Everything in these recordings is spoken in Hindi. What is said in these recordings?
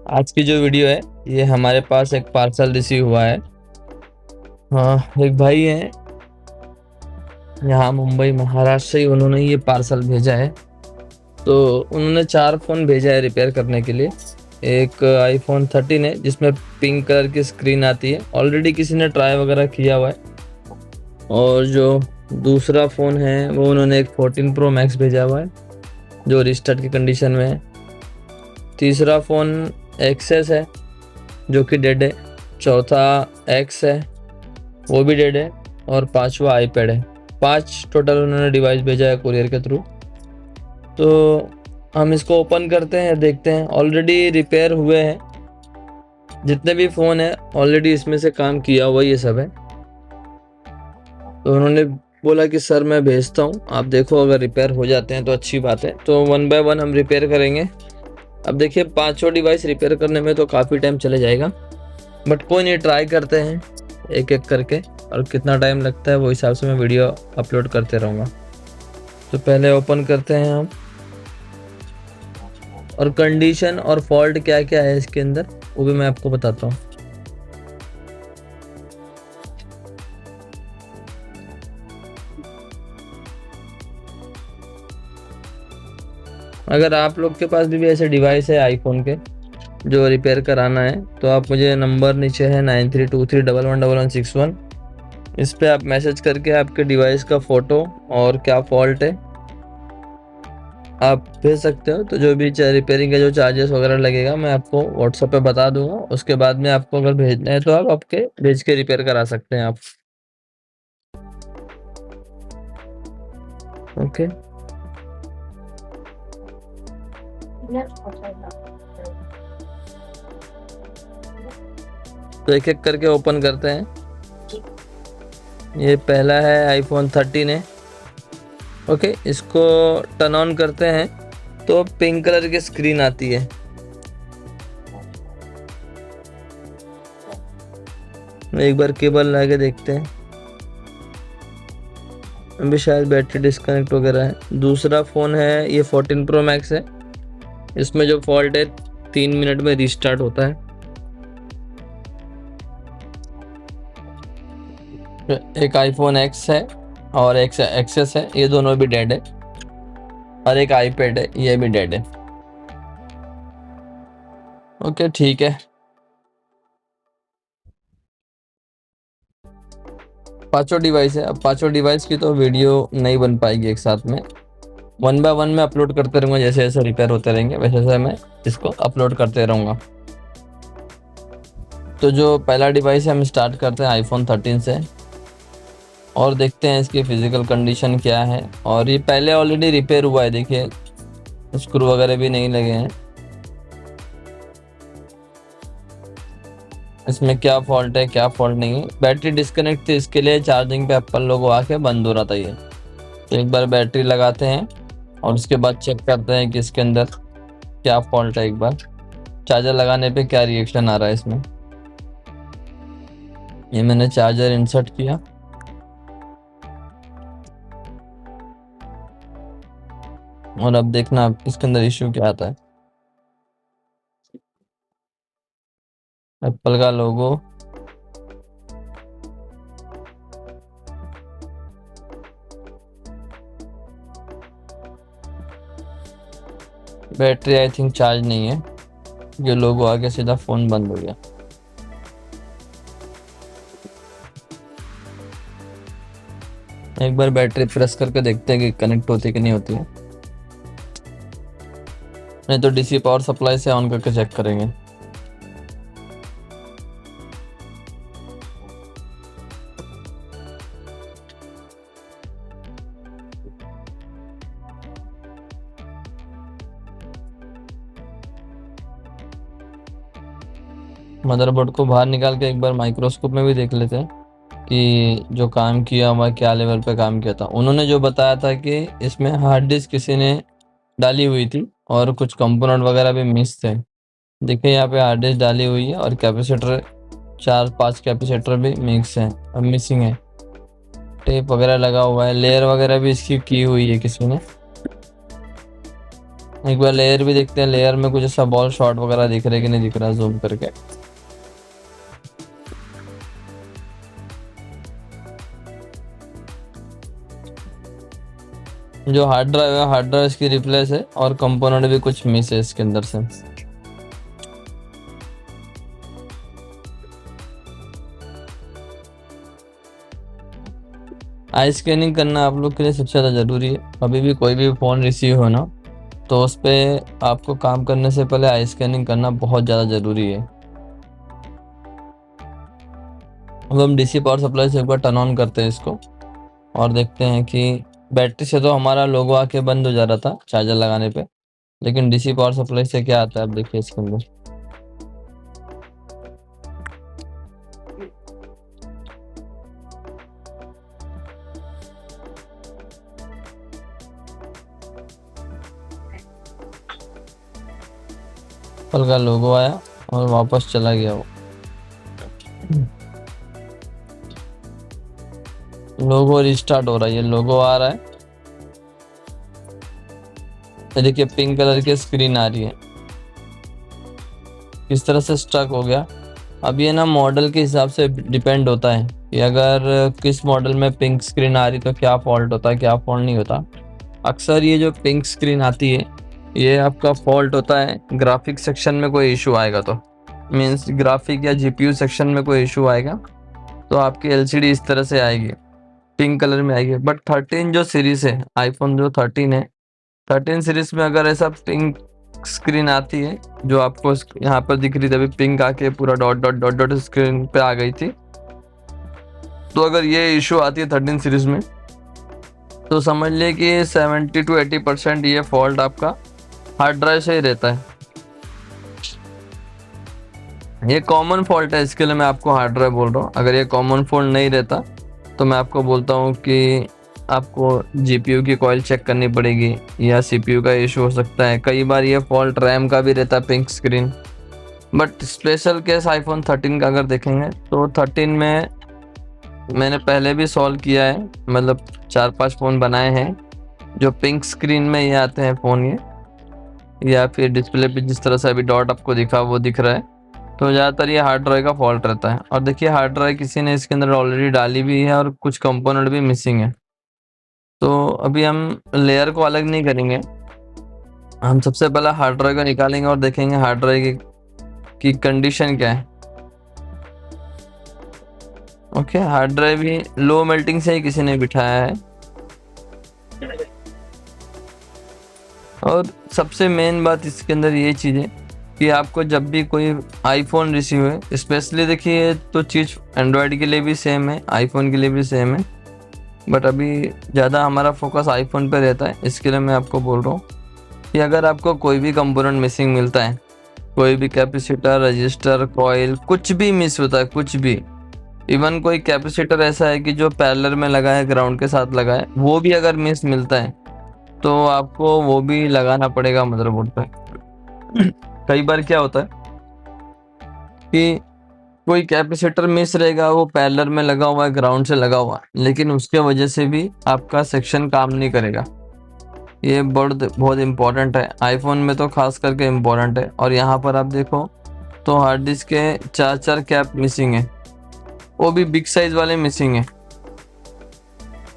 आज की जो वीडियो है ये हमारे पास एक पार्सल रिसीव हुआ है। हाँ, एक भाई हैं यहाँ मुंबई महाराष्ट्र से ही उन्होंने ये पार्सल भेजा है। तो उन्होंने 4 फ़ोन भेजा है रिपेयर करने के लिए। एक आईफोन 13 है जिसमें पिंक कलर की स्क्रीन आती है, ऑलरेडी किसी ने ट्राई वगैरह किया हुआ है। और जो दूसरा फ़ोन है वो उन्होंने एक 14 प्रो मैक्स भेजा हुआ है जो रिस्टार्ट की कंडीशन में है। तीसरा फ़ोन एक्सेस है जो कि डेड है। चौथा एक्स है वो भी डेड है। और पांचवा आईपैड है। 5 टोटल उन्होंने डिवाइस भेजा है कुरियर के थ्रू। तो हम इसको ओपन करते हैं, देखते हैं। ऑलरेडी रिपेयर हुए हैं, जितने भी फ़ोन है ऑलरेडी इसमें से काम किया हुआ ये सब है। तो उन्होंने बोला कि सर मैं भेजता हूँ, आप देखो अगर रिपेयर हो जाते हैं तो अच्छी बात है। तो 1 बाय 1 हम रिपेयर करेंगे। अब देखिए 5 डिवाइस रिपेयर करने में तो काफ़ी टाइम चले जाएगा, बट कोई नहीं, ट्राई करते हैं एक एक करके। और कितना टाइम लगता है वो हिसाब से मैं वीडियो अपलोड करते रहूँगा। तो पहले ओपन करते हैं हम, और कंडीशन और फॉल्ट क्या क्या है इसके अंदर वो भी मैं आपको बताता हूँ। अगर आप लोग के पास भी ऐसे डिवाइस है आईफोन के जो रिपेयर कराना है तो आप मुझे, नंबर नीचे है 9323111161, इस पे आप मैसेज करके आपके डिवाइस का फ़ोटो और क्या फॉल्ट है आप भेज सकते हो। तो जो भी रिपेयरिंग का जो चार्जेस वगैरह लगेगा मैं आपको व्हाट्सएप पे बता दूंगा। उसके बाद में आपको अगर भेजना है तो आप आपके भेज के रिपेयर करा सकते हैं आप। ओके, तो एक एक करके ओपन करते हैं। ये पहला है आईफोन 13 है। ओके, इसको टर्न ऑन करते हैं तो पिंक कलर की स्क्रीन आती है। एक बार केबल लगा के देखते हैं, अभी शायद बैटरी डिस्कनेक्ट वगैरह है। दूसरा फ़ोन है ये 14 प्रो मैक्स है। इसमें जो फॉल्ट है 3 मिनट में रीस्टार्ट होता है। एक आईफोन एक्स है और एक एक्सेस है, ये दोनों भी डेड है। और एक आईपैड है, ये भी डेड है। ओके ठीक है, 5 डिवाइस है। अब 5 डिवाइस की तो वीडियो नहीं बन पाएगी एक साथ में। 1 बाय 1 मैं अपलोड करते रहूँगा, जैसे जैसे रिपेयर होते रहेंगे वैसे वैसे मैं इसको अपलोड करते रहूँगा। तो जो पहला डिवाइस है हम स्टार्ट करते हैं आईफोन 13 से, और देखते हैं इसकी फिजिकल कंडीशन क्या है। और ये पहले ऑलरेडी रिपेयर हुआ है, देखिए स्क्रू वगैरह भी नहीं लगे हैं। इसमें क्या फॉल्ट है क्या फॉल्ट नहीं है। बैटरी डिस्कनेक्ट थी, इसके लिए चार्जिंग पे एप्पल लोगो आके बंद हो रहा था ये। तो एक बार बैटरी लगाते हैं और उसके बाद चेक करते हैं कि इसके अंदर क्या फॉल्ट है। एक बार चार्जर लगाने पे क्या रिएक्शन आ रहा है इसमें। ये मैंने चार्जर इंसर्ट किया, और अब देखना इसके अंदर इश्यू क्या आता है। एप्पल का लोगो, बैटरी आई थिंक चार्ज नहीं है, ये लोगो आके सीधा फ़ोन बंद हो गया। एक बार बैटरी प्रेस करके देखते हैं कि कनेक्ट होती है कि नहीं होती है। नहीं तो डीसी पावर सप्लाई से ऑन करके चेक करेंगे। मदरबोर्ड को बाहर निकाल के एक बार माइक्रोस्कोप में भी देख लेते हैं कि जो काम किया हुआ क्या लेवल पे काम किया था। उन्होंने जो बताया था कि इसमें हार्ड डिस्क किसी ने डाली हुई थी और कुछ कंपोनेंट वगैरह भी मिस थे। देखिए यहाँ पे हार्ड डिस्क डाली हुई है और कैपेसिटर 4-5 कैपेसिटर भी मिक्स है और मिसिंग है। टेप वगैरह लगा हुआ है, लेयर वगैरह भी इसकी की हुई है किसी ने। एक बार लेयर भी देखते हैं, लेयर में कुछ ऐसा बॉल शॉट वगैरह दिख रहा है कि नहीं दिख रहा, जूम करके। जो हार्ड ड्राइव है, हार्ड ड्राइव इसकी रिप्लेस है और कंपोनेंट भी कुछ मिस है इसके अंदर से। आई स्कैनिंग करना आप लोग के लिए सबसे ज़्यादा ज़रूरी है। अभी भी कोई भी फ़ोन रिसीव हो ना, तो उस पर आपको काम करने से पहले आई स्कैनिंग करना बहुत ज़्यादा ज़रूरी है। अब हम डीसी पावर सप्लाई से एक बार टर्न ऑन करते हैं इसको और देखते हैं कि बैटरी से तो हमारा लोगो आके बंद हो जा रहा था चार्जर लगाने पे, लेकिन डीसी पावर सप्लाई से क्या आता है अब देखिए इसके अंदर। एप्पल का लोगो आया और वापस चला गया वो। लोगो रिस्टार्ट हो रहा है, ये लोगो आ रहा है। ये देखिए पिंक कलर की स्क्रीन आ रही है, किस तरह से स्टक हो गया। अब ये ना मॉडल के हिसाब से डिपेंड होता है कि अगर किस मॉडल में पिंक स्क्रीन आ रही तो क्या फॉल्ट होता है, क्या फॉल्ट नहीं होता। अक्सर ये जो पिंक स्क्रीन आती है ये आपका फॉल्ट होता है ग्राफिक सेक्शन में कोई इशू आएगा तो, मीन्स ग्राफिक या जीपीयू सेक्शन में कोई इशू आएगा तो आपकी एलसीडी इस तरह से आएगी, पिंक कलर में आएगी। बट 13 जो सीरीज है, आईफोन जो 13 है, 13 सीरीज में अगर ऐसा पिंक स्क्रीन आती है जो आपको यहाँ पर दिख रही थी, अभी पिंक आके पूरा dot dot dot dot screen पे आ गई थी, तो अगर ये इशू आती है 13 सीरीज में तो समझ लिए कि 70 to 80% ये फॉल्ट आपका हार्ड ड्राइव से ही रहता है। ये कॉमन फॉल्ट है, इसके लिए मैं आपको हार्ड ड्राइव बोल रहा हूँ। अगर ये कॉमन फॉल्ट नहीं रहता तो मैं आपको बोलता हूँ कि आपको जीपीयू की कॉइल चेक करनी पड़ेगी या सीपीयू का इशू हो सकता है। कई बार ये फॉल्ट रैम का भी रहता है, pink screen. But special case iPhone 13 का अगर देखेंगे तो 13 में मैंने पहले भी सॉल्व किया है, मतलब 4-5 फ़ोन बनाए हैं जो पिंक स्क्रीन में ये आते हैं फ़ोन, ये या फिर डिस्प्ले पे जिस तरह से अभी डॉट आपको दिखा वो दिख रहा है, तो ज़्यादातर ये हार्ड ड्राइव का फॉल्ट रहता है। और देखिए हार्ड ड्राइव किसी ने इसके अंदर ऑलरेडी डाली भी है और कुछ कंपोनेंट भी मिसिंग है। तो अभी हम लेयर को अलग नहीं करेंगे, हम सबसे पहले हार्ड ड्राइव को निकालेंगे और देखेंगे हार्ड ड्राइव की कंडीशन क्या है। ओके, हार्ड ड्राइव भी लो मेल्टिंग से ही किसी ने बिठाया है। और सबसे मेन बात इसके अंदर ये चीज़ है कि आपको जब भी कोई आईफोन रिसीव है, स्पेशली देखिए तो चीज़ एंड्रॉयड के लिए भी सेम है, आईफोन के लिए भी सेम है, बट अभी ज़्यादा हमारा फोकस आईफोन पे रहता है। इसके लिए मैं आपको बोल रहा हूँ कि अगर आपको कोई भी कंपोनेंट मिसिंग मिलता है, कोई भी कैपेसिटर, रजिस्टर, कॉइल, कुछ भी मिस होता है, कुछ भी, इवन कोई कैपेसिटर ऐसा है कि जो पैरेलल में लगा है, ग्राउंड के साथ लगा है, वो भी अगर मिस मिलता है तो आपको वो भी लगाना पड़ेगा मदरबोर्ड पे। कई बार क्या होता है कि कोई कैपेसिटर मिस रहेगा, वो पैरेलल में लगा हुआ है, ग्राउंड से लगा हुआ है, लेकिन उसके वजह से भी आपका सेक्शन काम नहीं करेगा। ये बहुत इम्पोर्टेंट है, आईफोन में तो खास करके इम्पोर्टेंट है। और यहाँ पर आप देखो तो हार्ड डिस्क के 4 कैप मिसिंग है, वो भी बिग साइज वाले मिसिंग है।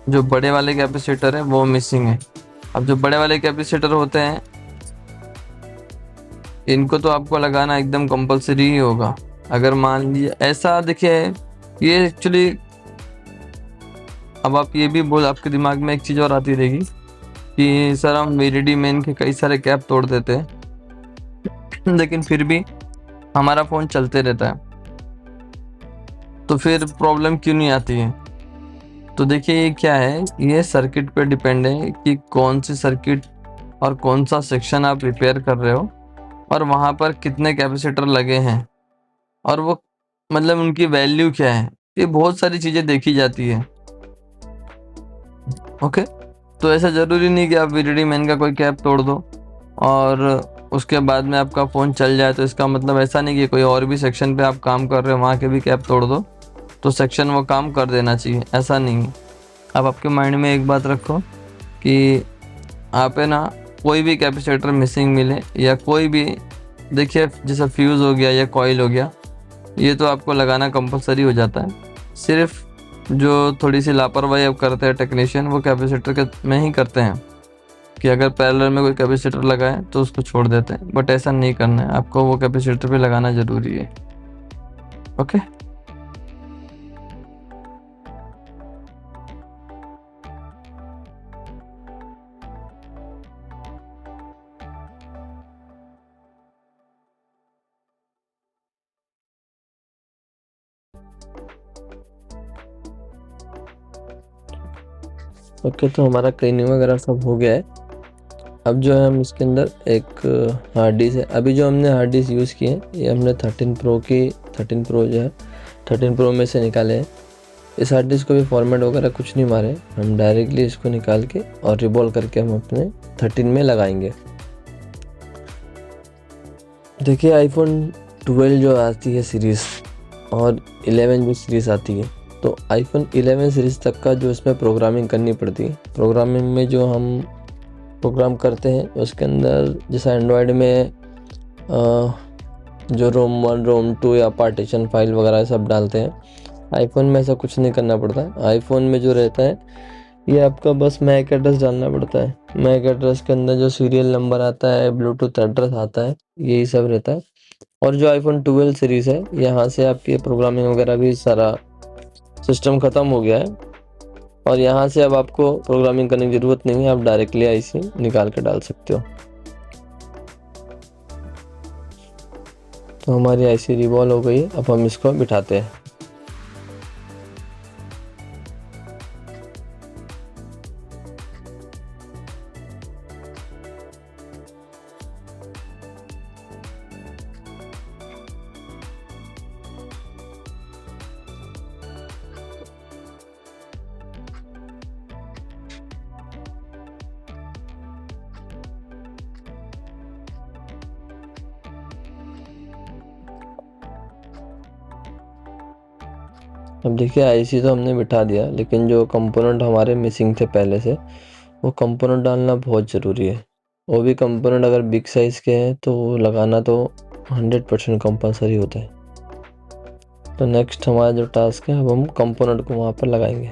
जो बड़े वाले कैपेसिटर है वो मिसिंग है। अब जो बड़े वाले कैपेसिटर होते हैं इनको तो आपको लगाना एकदम कंपलसरी ही होगा। अगर मान लीजिए ऐसा, देखिए ये एक्चुअली, अब आप ये भी बोल, आपके दिमाग में एक चीज़ और आती रहेगी कि सर हम वीडीडी मेन के कई सारे कैप तोड़ देते हैं लेकिन फिर भी हमारा फ़ोन चलते रहता है, तो फिर प्रॉब्लम क्यों नहीं आती है। तो देखिए ये क्या है, ये सर्किट पे डिपेंड है कि कौन सी सर्किट और कौन सा सेक्शन आप रिपेयर कर रहे हो और वहाँ पर कितने कैपेसिटर लगे हैं और वो मतलब उनकी वैल्यू क्या है। ये बहुत सारी चीज़ें देखी जाती है। ओके, तो ऐसा ज़रूरी नहीं कि आप वीडीडी मेन का कोई कैप तोड़ दो और उसके बाद में आपका फ़ोन चल जाए, तो इसका मतलब ऐसा नहीं कि कोई और भी सेक्शन पे आप काम कर रहे हो वहाँ के भी कैप तोड़ दो तो सेक्शन वो काम कर देना चाहिए, ऐसा नहीं है। अब आपके माइंड में एक बात रखो कि आप है ना कोई भी कैपेसिटर मिसिंग मिले या कोई भी, देखिए जैसा फ्यूज़ हो गया या कॉइल हो गया, ये तो आपको लगाना कंपलसरी हो जाता है। सिर्फ जो थोड़ी सी लापरवाही अब करते हैं टेक्नीशियन, वो कैपेसिटर के में ही करते हैं कि अगर पैरेलल में कोई कैपेसिटर लगा है तो उसको छोड़ देते हैं, बट ऐसा नहीं करना है, आपको वो कैपेसिटर भी लगाना ज़रूरी है। ओके। ओके, तो हमारा क्लीनिंग वगैरह सब हो गया है। अब जो है हम इसके अंदर एक हार्ड डिस्क है। अभी जो हमने हार्ड डिस्क यूज़ किए हैं, ये हमने 13 प्रो जो है 13 प्रो में से निकाले हैं। इस हार्ड डिस्क को भी फॉर्मेट वगैरह कुछ नहीं मारे, हम डायरेक्टली इसको निकाल के और रिबॉल करके हम अपने 13 में लगाएंगे। देखिए आईफोन 12 जो आती है सीरीज़ और 11 जो सीरीज़ आती है, तो आईफोन 11 सीरीज़ तक का जो इसमें प्रोग्रामिंग करनी पड़ती है, प्रोग्रामिंग में जो हम प्रोग्राम करते हैं उसके अंदर, जैसा एंड्रॉयड में जो रोम 1 रोम 2 या पार्टीशन फाइल वगैरह सब डालते हैं, आईफोन में ऐसा कुछ नहीं करना पड़ता। आईफोन में जो रहता है, ये आपका बस मैक एड्रेस डालना पड़ता है। मैक एड्रेस के अंदर जो सीरियल नंबर आता है, ब्लूटूथ एड्रेस आता है, यही सब रहता है। और जो आईफोन 12 सीरीज़ है, यहाँ से आपकी प्रोग्रामिंग वगैरह भी सारा सिस्टम ख़त्म हो गया है और यहाँ से अब आपको प्रोग्रामिंग करने की ज़रूरत नहीं है, आप डायरेक्टली आईसी निकाल कर डाल सकते हो। तो हमारी आईसी रिवॉल्व हो गई है, अब हम इसको बिठाते हैं। अब देखिए आईसी तो हमने बिठा दिया, लेकिन जो कंपोनेंट हमारे मिसिंग थे पहले से, वो कंपोनेंट डालना बहुत ज़रूरी है। वो भी कंपोनेंट अगर बिग साइज़ के हैं तो वो लगाना तो 100% कंपलसरी होता है। तो नेक्स्ट हमारा जो टास्क है, अब हम कंपोनेंट को वहाँ पर लगाएंगे।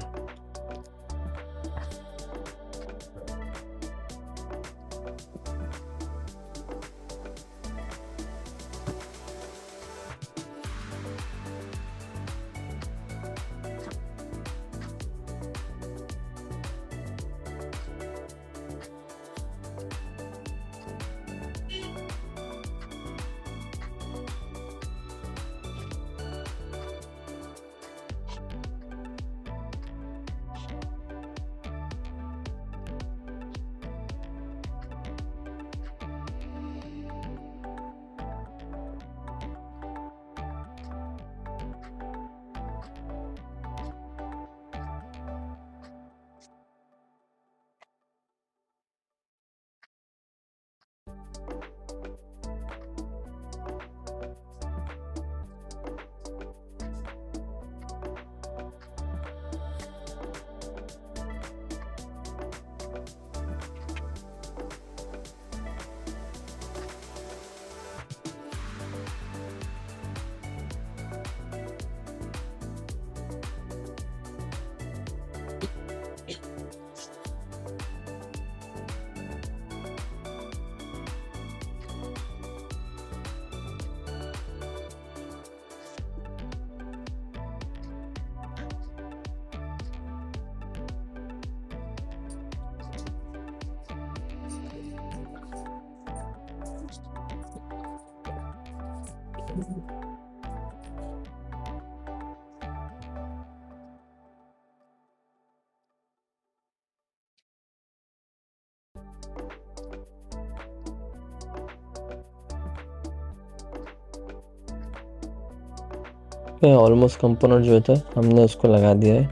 ऑलमोस्ट कंपोनेंट जो था हमने उसको लगा दिया है।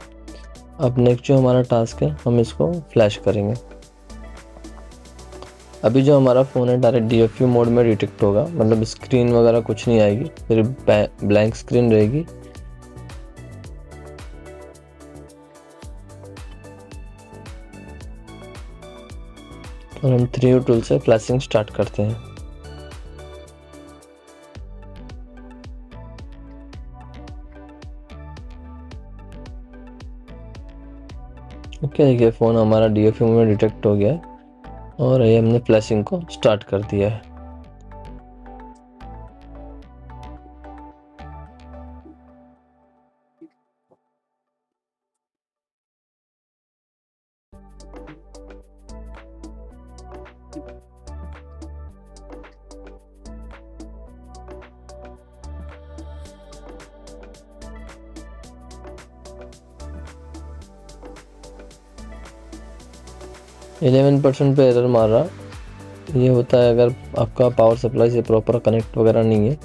अब नेक्स्ट जो हमारा टास्क है, हम इसको फ्लैश करेंगे। अभी जो हमारा फ़ोन है डायरेक्ट DFU मोड में डिटेक्ट होगा, मतलब स्क्रीन वगैरह कुछ नहीं आएगी, फिर ब्लैंक स्क्रीन रहेगी। और हम 3U टूल से फ्लैशिंग स्टार्ट करते हैं। ओके, देखिए फ़ोन हमारा DFU में डिटेक्ट हो गया है और ये हमने फ्लैशिंग को स्टार्ट कर दिया है। इलेवन % पे एरर मार रहा। ये होता है अगर आपका पावर सप्लाई से प्रॉपर कनेक्ट वगैरह नहीं है,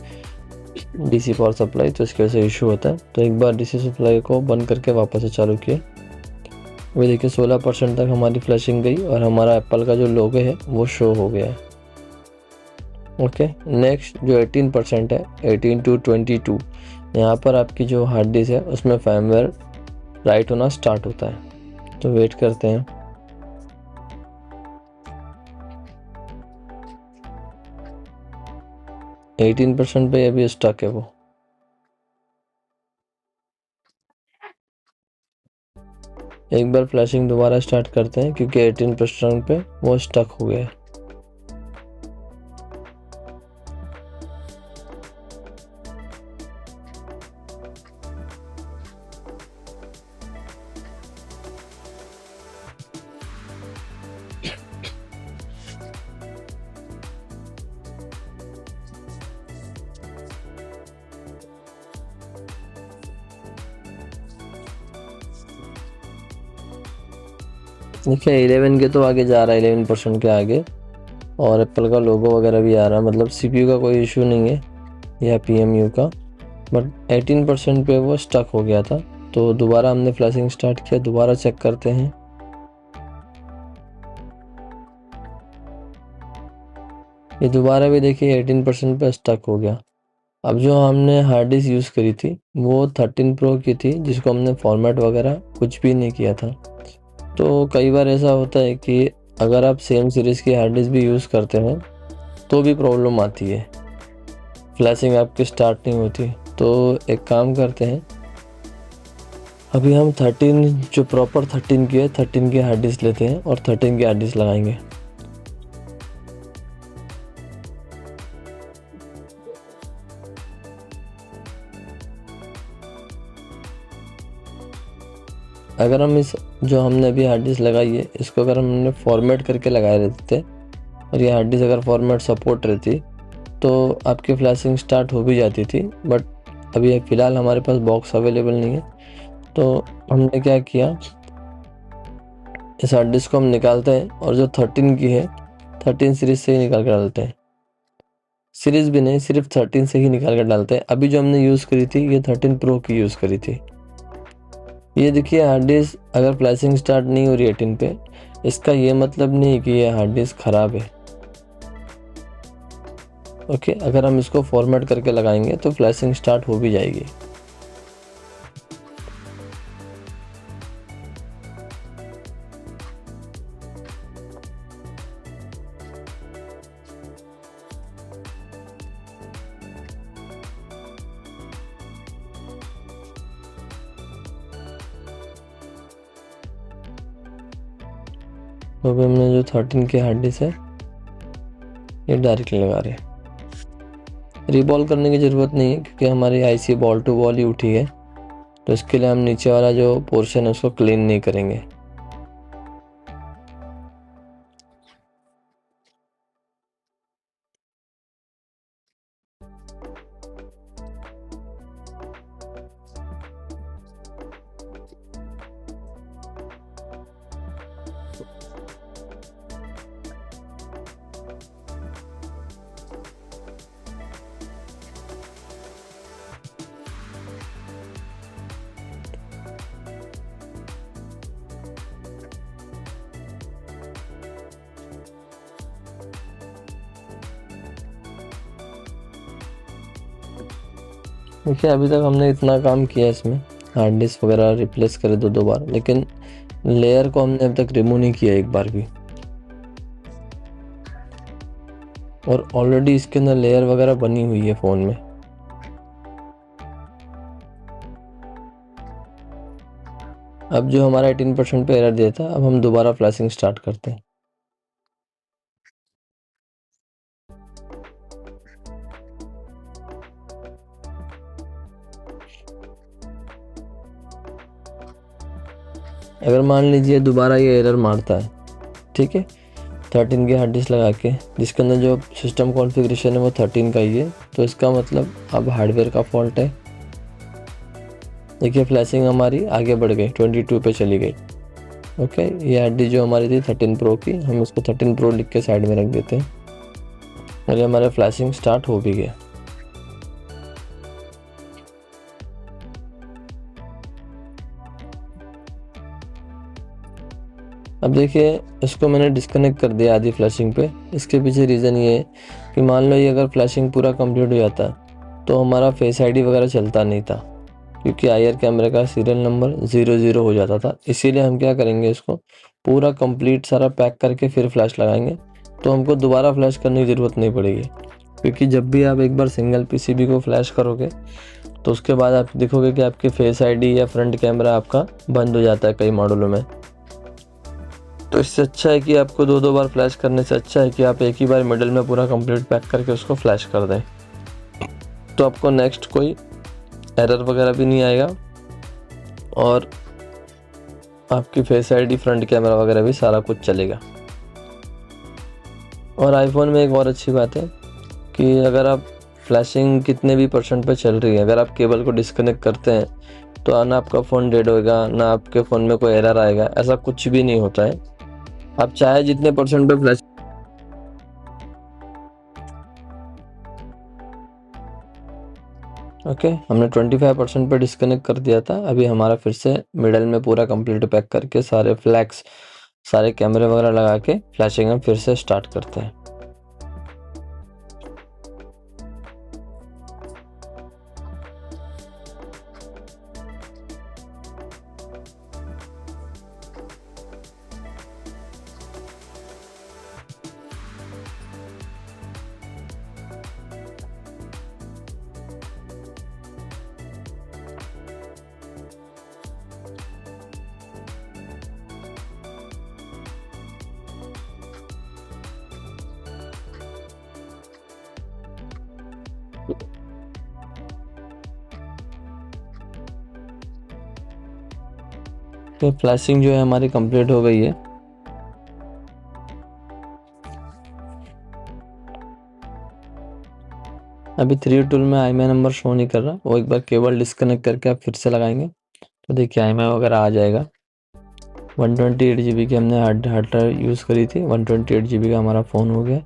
DC पावर सप्लाई, तो इसकी वजह से इशू होता है। तो एक बार DC सप्लाई को बंद करके वापस से चालू किए। वो देखिए 16% तक हमारी फ्लैशिंग गई और हमारा एप्पल का जो लोगो है वो शो हो गया है। ओके, नेक्स्ट जो 18% है, 18 to 22, यहाँ पर आपकी जो हार्ड डिस्क है उसमें फर्मवेयर राइट होना स्टार्ट होता है। तो वेट करते हैं। %18 पे अभी स्टक है वो। एक बार फ्लैशिंग दोबारा स्टार्ट करते हैं क्योंकि 18% पे वो स्टक हो गया है। देखिए 11 के तो आगे जा रहा है, 11% के आगे, और एप्पल का लोगो वगैरह भी आ रहा है। मतलब CPU का कोई इशू नहीं है या PMU का, बट 18% पे वो स्टक हो गया था। तो दोबारा हमने फ्लैशिंग स्टार्ट किया, दोबारा चेक करते हैं। ये दोबारा भी देखिए 18% पे स्टक हो गया। अब जो हमने हार्ड डिस्क यूज़ करी थी वो 13 प्रो की थी, जिसको हमने फॉर्मेट वगैरह कुछ भी नहीं किया था। तो कई बार ऐसा होता है कि अगर आप सेम सीरीज़ की हार्ड डिस्क भी यूज़ करते हैं तो भी प्रॉब्लम आती है, फ्लैशिंग आपकी स्टार्ट नहीं होती। तो एक काम करते हैं, अभी हम 13 जो प्रॉपर 13 की है, 13 की हार्ड डिस्क लेते हैं और 13 की हार्ड डिस्क लगाएंगे। अगर हम इस जो हमने अभी हार्ड डिस्क लगाई है इसको अगर हमने फॉर्मेट करके लगाए रहते थे और ये हार्ड डिस्क अगर फॉर्मेट सपोर्ट रहती तो आपकी फ्लैशिंग स्टार्ट हो भी जाती थी। बट अभी फ़िलहाल हमारे पास बॉक्स अवेलेबल नहीं है, तो हमने क्या किया, इस हार्ड डिस्क को हम निकालते हैं और जो 13 की है 13 सीरीज़ से ही निकाल कर डालते हैं। सीरीज़ भी नहीं, सिर्फ 13 से ही निकाल कर डालते हैं। अभी जो हमने यूज़ करी थी ये 13 प्रो की यूज़ करी थी। ये देखिए हार्ड डिस्क अगर फ्लैशिंग स्टार्ट नहीं हो रही 18 पे, इसका ये मतलब नहीं कि ये हार्ड डिस्क ख़राब है। ओके, अगर हम इसको फॉर्मेट करके लगाएंगे तो फ्लैशिंग स्टार्ट हो भी जाएगी। तो अभी हमने जो 13 की हार्ड डिस्क है ये डायरेक्टली लगा रहे हैं। रीबॉल करने की ज़रूरत नहीं है क्योंकि हमारी IC बॉल टू बॉल ही उठी है, तो इसके लिए हम नीचे वाला जो पोर्शन है उसको क्लीन नहीं करेंगे। देखिए अभी तक हमने इतना काम किया इसमें, हार्ड डिस्क वगैरह रिप्लेस करे दो बार, लेकिन लेयर को हमने अभी तक रिमूव नहीं किया एक बार भी। और ऑलरेडी इसके अंदर लेयर वगैरह बनी हुई है फ़ोन में। अब जो हमारा 18% पे एरर दिया था, अब हम दोबारा फ्लैशिंग स्टार्ट करते हैं। अगर मान लीजिए दोबारा ये एरर मारता है, ठीक है, 13 की हार्ड डिस्क लगा के, जिसके अंदर जो सिस्टम कॉन्फ़िगरेशन है वो 13 का ही है, तो इसका मतलब अब हार्डवेयर का फॉल्ट है। देखिए फ्लैशिंग हमारी आगे बढ़ गई, 22 पे चली गई। ओके, ये हार्ड डिस्क जो हमारी थी 13 प्रो की, हम उसको 13 प्रो लिख के साइड में रख देते हैं और ये हमारा फ्लैशिंग स्टार्ट हो भी गया। अब देखिए इसको मैंने डिस्कनेक्ट कर दिया आधी फ्लैशिंग पे। इसके पीछे रीज़न ये है कि मान लो ये अगर फ्लैशिंग पूरा कंप्लीट हो जाता तो हमारा फेस आईडी वगैरह चलता नहीं था, क्योंकि आईआर कैमरे का सीरियल नंबर 00 हो जाता था। इसीलिए हम क्या करेंगे, इसको पूरा कंप्लीट सारा पैक करके फिर फ्लैश लगाएंगे, तो हमको दोबारा फ्लैश करने की ज़रूरत नहीं पड़ेगी। क्योंकि जब भी आप एक बार सिंगल पीसीबी को फ्लैश करोगे तो उसके बाद आप देखोगे कि आपकी फेस आईडी या फ्रंट कैमरा आपका बंद हो जाता है कई मॉडलों में। तो इससे अच्छा है कि आपको दो दो बार फ्लैश करने से अच्छा है कि आप एक ही बार मिडल में पूरा कंप्लीट पैक करके उसको फ्लैश कर दें, तो आपको नेक्स्ट कोई एरर वगैरह भी नहीं आएगा और आपकी फेस आईडी, फ्रंट कैमरा वगैरह भी सारा कुछ चलेगा। और आईफोन में एक और अच्छी बात है कि अगर आप फ्लैशिंग कितने भी परसेंट पे चल रही है, अगर आप केबल को डिस्कनेक्ट करते हैं तो ना आपका फ़ोन डेड होएगा, ना आपके फ़ोन में कोई एरर आएगा, ऐसा कुछ भी नहीं होता है। आप चाहे जितने परसेंट पे फ्लैश, ओके, हमने 25% पे डिस्कनेक्ट कर दिया था। अभी हमारा फिर से मिडल में पूरा कंप्लीट पैक करके सारे फ्लैग्स, सारे कैमरे वगैरह लगा के फ्लैशिंग हम फिर से स्टार्ट करते हैं। तो फ्लैशिंग जो है हमारी कंप्लीट हो गई है। अभी 3 टूल में आईएमआई नंबर शो नहीं कर रहा, वो एक बार केबल डिस्कनेक्ट करके आप फिर से लगाएंगे तो देखिए आईएमआई वगैरह आ जाएगा। 128 GB की हमने हार्ड ड्राइव यूज़ करी थी, 128 GB का हमारा फ़ोन हो गया।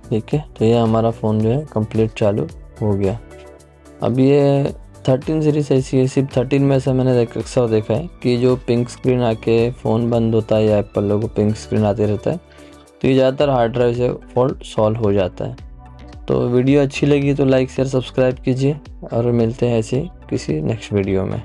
ठीक है, तो ये हमारा फ़ोन जो है कंप्लीट चालू हो गया। अब ये 13 सीरीज ऐसी है, सिर्फ 13 में से मैंने अक्सर देखा है कि जो पिंक स्क्रीन आके फ़ोन बंद होता है या एप्पल लोगो पिंक स्क्रीन आते रहता है, तो ये ज़्यादातर हार्ड ड्राइव से फॉल्ट सॉल्व हो जाता है। तो वीडियो अच्छी लगी तो लाइक शेयर सब्सक्राइब कीजिए और मिलते हैं ऐसे किसी नेक्स्ट वीडियो में।